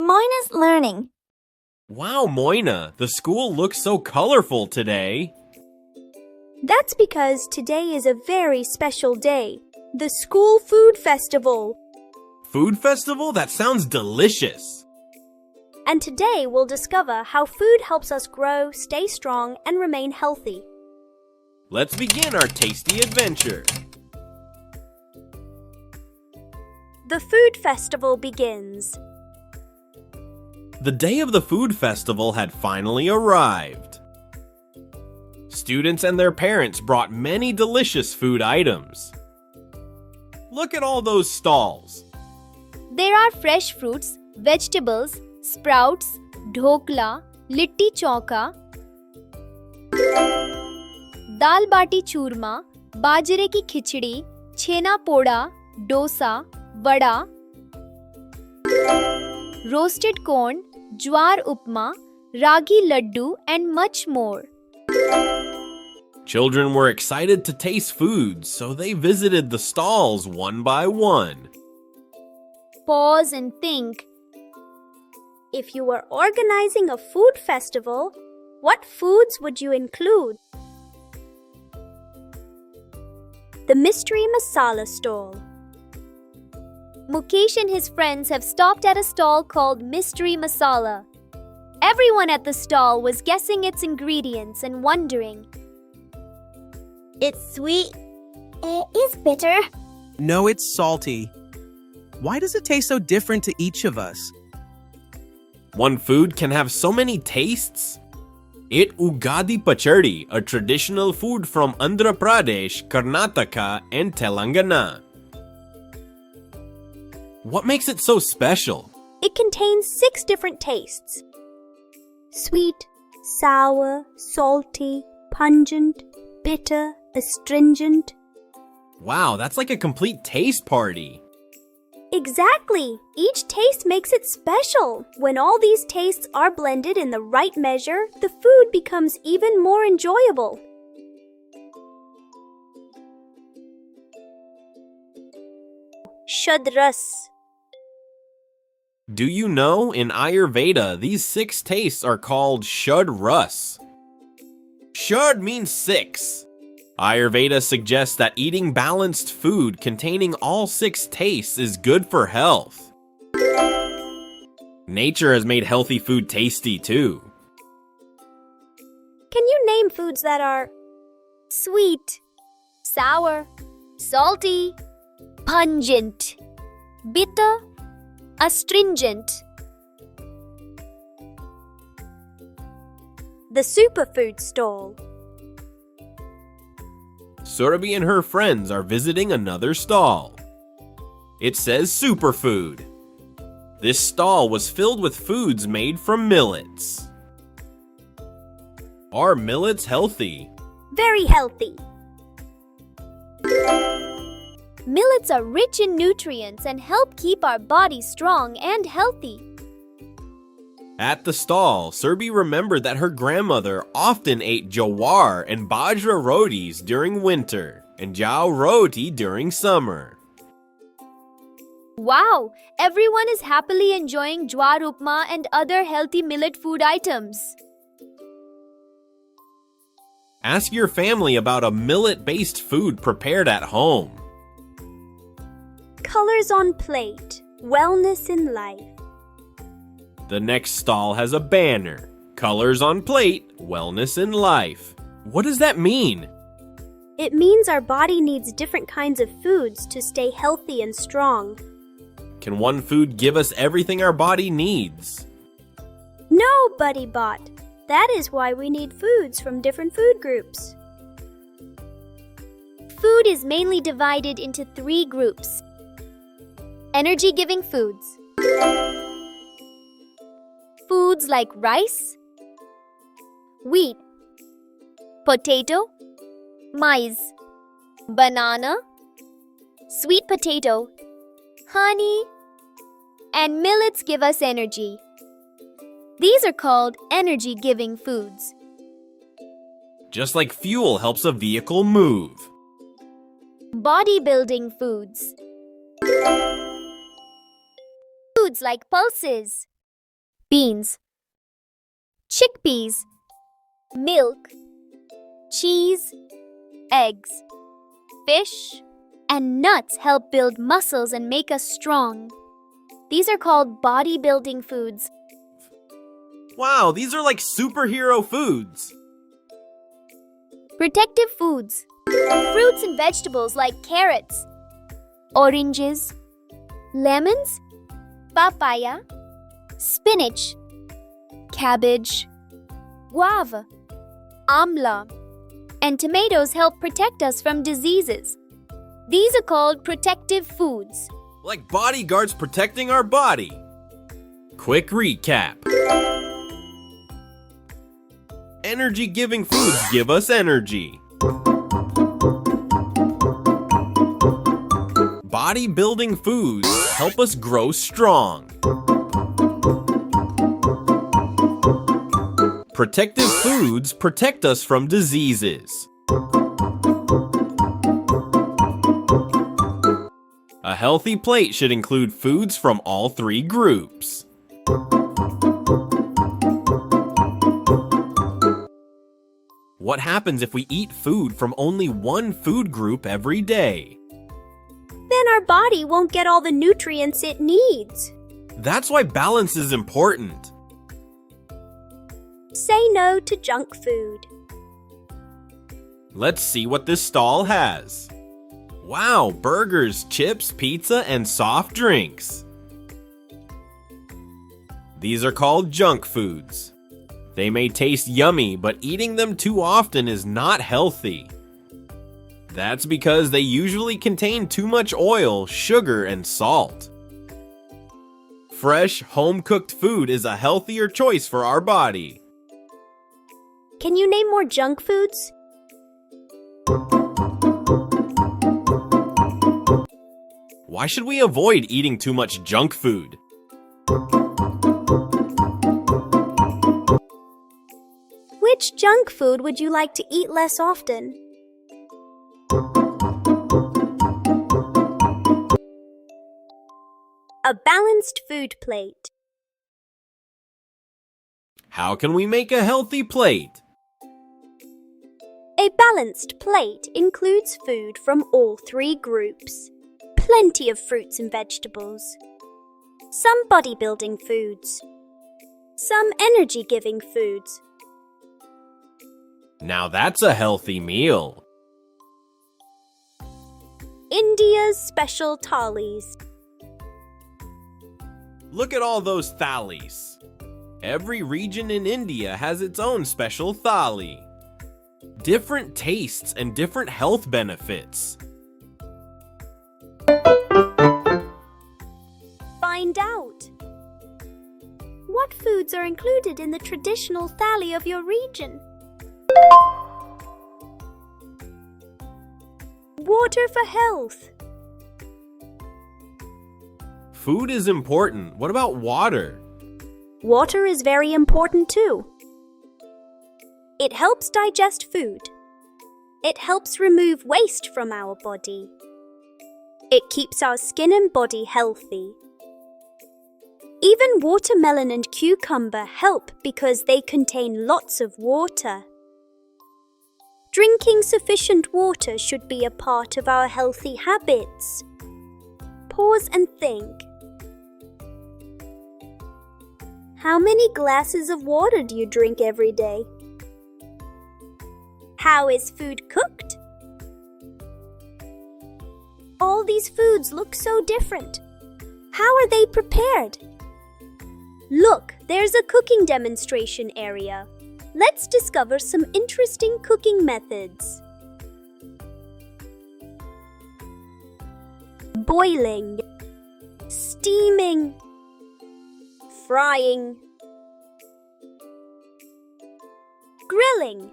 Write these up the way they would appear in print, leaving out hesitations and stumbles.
Moyna's learning. Wow, Moyna, the school looks so colorful today. That's because today is a very special day, the School Food Festival. Food festival? That sounds delicious. And today we'll discover how food helps us grow, stay strong, and remain healthy. Let's begin our tasty adventure. The food festival begins. The day of the food festival had finally arrived. Students and their parents brought many delicious food items. Look at all those stalls. There are fresh fruits, vegetables, sprouts, dhokla, litti chauka, dal bati churma, bajre ki khichdi, chhena poda, dosa, vada, roasted corn, jwar upma, ragi laddu, and much more. Children were excited to taste food, so they visited the stalls one by one. Pause and think. If you were organizing a food festival, what foods would you include? The Mystery Masala stall. Mukesh and his friends have stopped at a stall called Mystery Masala. Everyone at the stall was guessing its ingredients and wondering. It's sweet. It is bitter. No, it's salty. Why does it taste so different to each of us? One food can have so many tastes. Eat Ugadi Pachadi, a traditional food from Andhra Pradesh, Karnataka, and Telangana. What makes it so special? It contains 6 different tastes. Sweet, sour, salty, pungent, bitter, astringent. Wow, that's like a complete taste party. Exactly! Each taste makes it special. When all these tastes are blended in the right measure, the food becomes even more enjoyable. Shad Rasa. Do you know, in Ayurveda, these 6 tastes are called Shad Rasa. Shad means 6. Ayurveda suggests that eating balanced food containing all 6 tastes is good for health. Nature has made healthy food tasty too. Can you name foods that are Sweet, sour, salty, pungent, bitter, astringent? the superfood stall? Surabhi and her friends are visiting another stall. It says superfood. This stall was filled with foods made from millets. Are millets healthy? Very healthy. Millets are rich in nutrients and help keep our bodies strong and healthy. At the stall, Surabhi remembered that her grandmother often ate jawar and bajra rotis during winter and jaw roti during summer. Wow! Everyone is happily enjoying jwar upma and other healthy millet food items. Ask your family about a millet-based food prepared at home. Colors on plate. Wellness in life. The next stall has a banner. Colors on plate, wellness in life. What does that mean? It means our body needs different kinds of foods to stay healthy and strong. Can one food give us everything our body needs? No, Buddy Bot. That is why we need foods from different food groups. Food is mainly divided into 3 groups. Energy-giving foods. Foods like rice, wheat, potato, maize, banana, sweet potato, honey, and millets give us energy. These are called energy-giving foods. Just like fuel helps a vehicle move. Bodybuilding foods. Foods like pulses, beans, chickpeas, milk, cheese, eggs, fish, and nuts help build muscles and make us strong. These are called bodybuilding foods. Wow, these are like superhero foods. Protective foods. Fruits and vegetables like carrots, oranges, lemons, papaya, spinach, cabbage, guava, amla, and tomatoes help protect us from diseases. These are called protective foods. Like bodyguards protecting our body. Quick recap. Energy-giving foods give us energy. Bodybuilding foods help us grow strong. Protective foods protect us from diseases. A healthy plate should include foods from all three groups. What happens if we eat food from only one food group every day? Then our body won't get all the nutrients it needs. That's why balance is important. Say no to junk food. Let's see what this stall has. Wow, burgers, chips, pizza, and soft drinks. These are called junk foods. They may taste yummy, but eating them too often is not healthy. That's because they usually contain too much oil, sugar, and salt. Fresh, home-cooked food is a healthier choice for our body. Can you name more junk foods? Why should we avoid eating too much junk food? Which junk food would you like to eat less often? A balanced food plate. How can we make a healthy plate? A balanced plate includes food from all three groups. Plenty of fruits and vegetables. Some bodybuilding foods. Some energy-giving foods. Now that's a healthy meal. India's special Thalis. Look at all those thalis. Every region in India has its own special thali. Different tastes and different health benefits. Find out. What foods are included in the traditional thali of your region? Water for health. Food is important. What about water? Water is very important too. It helps digest food. It helps remove waste from our body. It keeps our skin and body healthy. Even watermelon and cucumber help because they contain lots of water. Drinking sufficient water should be a part of our healthy habits. Pause and think. How many glasses of water do you drink every day? How is food cooked? All these foods look so different. How are they prepared? Look, there's a cooking demonstration area. Let's discover some interesting cooking methods. Boiling, steaming, frying, grilling,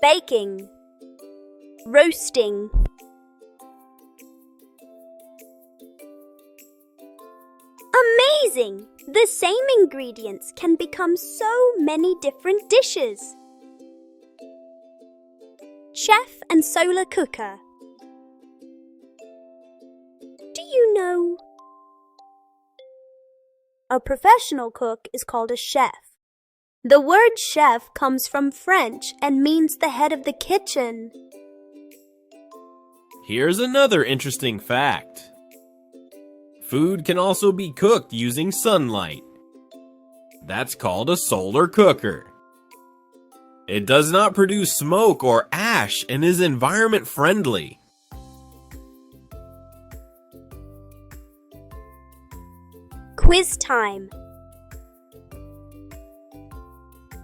baking, roasting. Amazing! The same ingredients can become so many different dishes. Chef and solar cooker. Do you know? A professional cook is called a chef. The word chef comes from French and means the head of the kitchen. Here's another interesting fact. Food can also be cooked using sunlight. That's called a solar cooker. It does not produce smoke or ash and is environment friendly. Quiz time.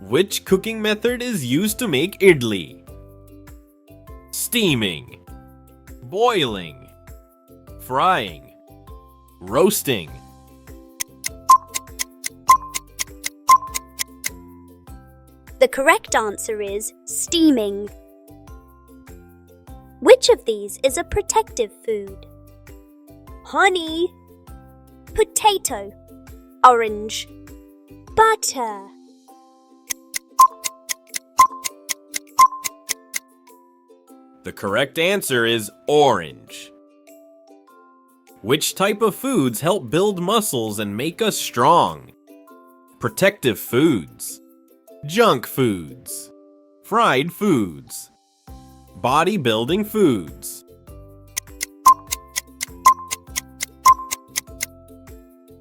Which cooking method is used to make idli? Steaming, boiling, frying, roasting. The correct answer is steaming. Which of these is a protective food? Honey, potato, orange, butter. The correct answer is orange. Which type of foods help build muscles and make us strong? Protective foods, junk foods, fried foods, bodybuilding foods.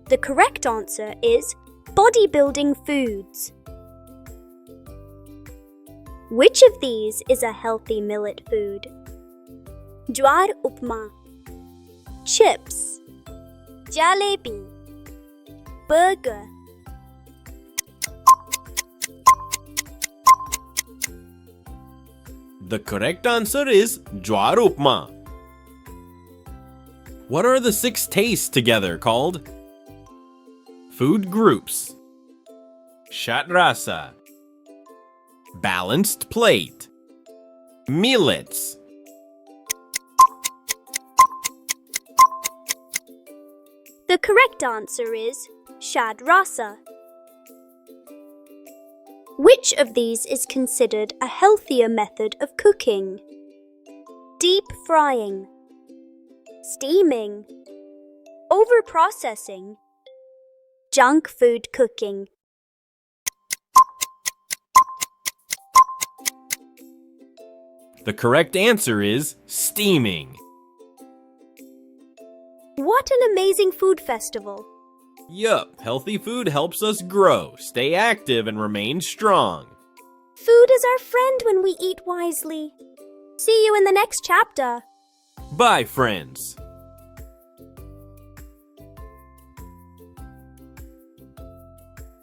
The correct answer is bodybuilding foods. Which of these is a healthy millet food? Jwar upma, chips, jalebi, burger. The correct answer is jwar upma. What are the 6 tastes together called? Food groups. Shad Rasa. Balanced plate. Millets. The correct answer is Shad Rasa. Which of these is considered a healthier method of cooking? Deep frying, steaming, overprocessing, junk food cooking. The correct answer is steaming. What an amazing food festival! Yup, healthy food helps us grow, stay active, and remain strong. Food is our friend when we eat wisely. See you in the next chapter. Bye, friends.